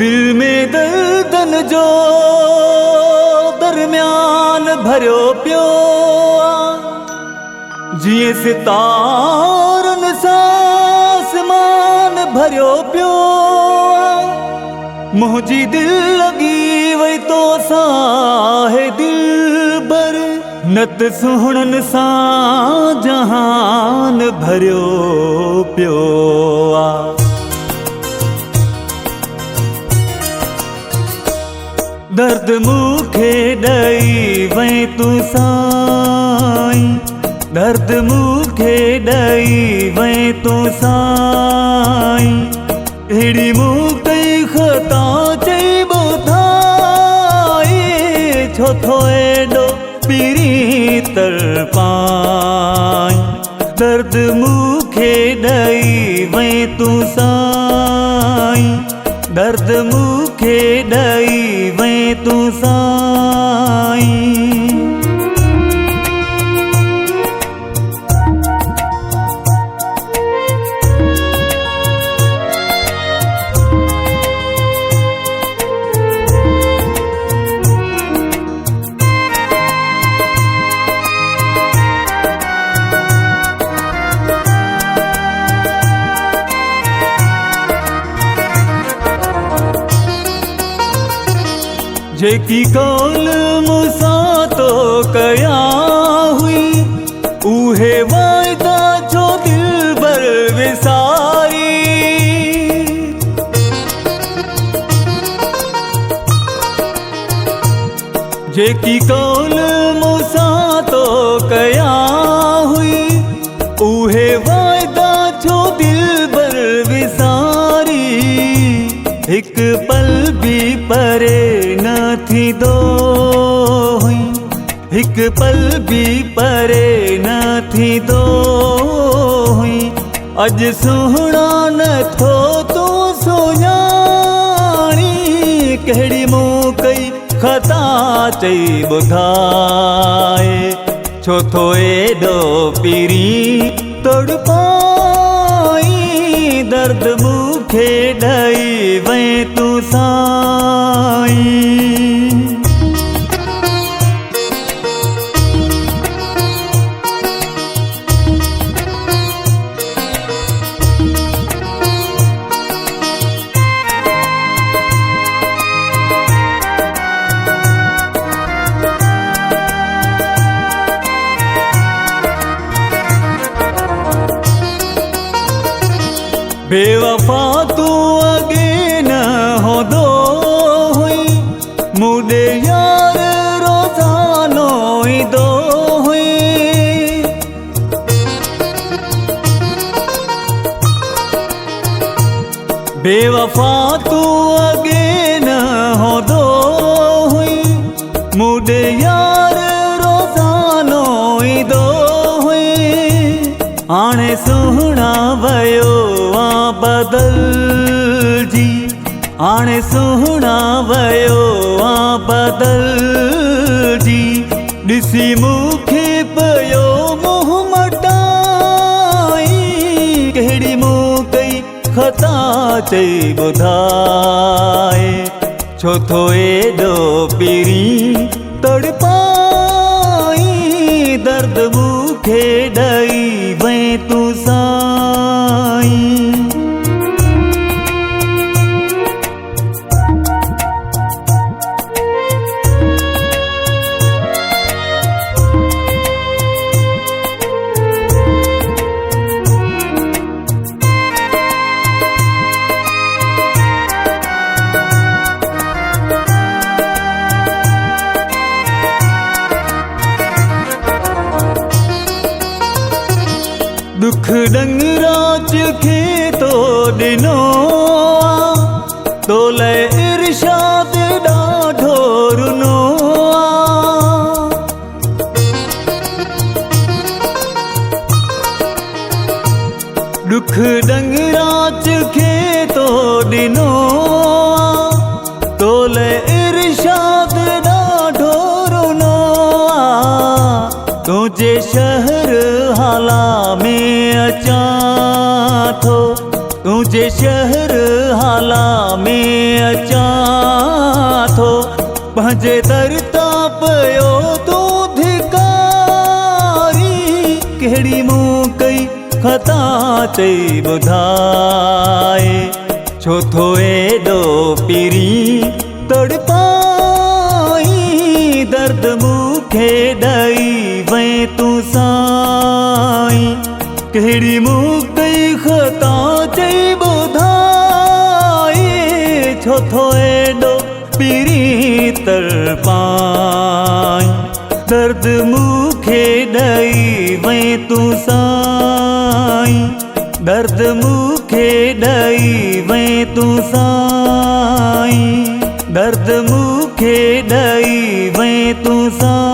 दिल में दर्दन जो दरम्यान भरियो पियो जिए सितारन सासमान भरियो पियो मुझी दिल लगी वही तो साहे दिल बर नत सुहणन सा जहान भरियो पियो दर्द मुखे डई वही तू साई दर्द मुखे डई वही तू साई एड़ी मुकई खता चई बुधाई छो थो एडो पीरी तर पाई दर्द मुखे डई वही तू साई दर्द मुखे डई वही तू साई जेकी कौल मुसा तो कया हुई उहे वायदा जो दिल बर विसारी जेकी कौल मुसा तो कया हुई उहे वायदा जो दिल बर विसारी एक पल भी परे न थी दो हुई एक पल भी परे न थी दो हुई अज सुहणा न थो तू सुञाणी कहिड़ी मूं कई खता चई ॿुधाए छो थो एॾो पीरी तोड़ पाई दर्द मुखे ॾई वही तू साई बेवफा तू अगे न हो दो हुई मुझे यार रोजानो ही दो हुई बेवफा तू अगे न हो दो हुई मुझे यार रोजानो ही दो हुई आने सुहणा वयो बदल जी आने सुहणा वयो बदल जी ॾिसी मूंखे पियो मुंहुं मटाई कहिड़ी मूं कई खता चई ॿुधाए छो थो एॾो पीरी तड़पाई दर्द मूंखे ॾई वही तू साई दुख डंगराज खे तो ॾिनो तो लय इरशाद ॾाढो रुनो दुख डंगराज खे तो ॾिनो तो लय इरशाद ॾाढो रुनो शहर हाला में अचा थो पंहिंजे दर तां पियो तूं धिकारी कहिड़ी मूं कई खता चई ॿुधाए छो थो एॾो पीरी तड़पाई दर्द मूंखे ॾेई वई तूं साईं कहिड़ी मूं कई खता चई ॿुधाए छो थो एॾो पीरी तड़पाई दर्द मूंखे ॾेई वई तूं साईं दर्द मूंखे ॾेई वई तूं साईं दर्द मूंखे ॾेई वई तूं साईं।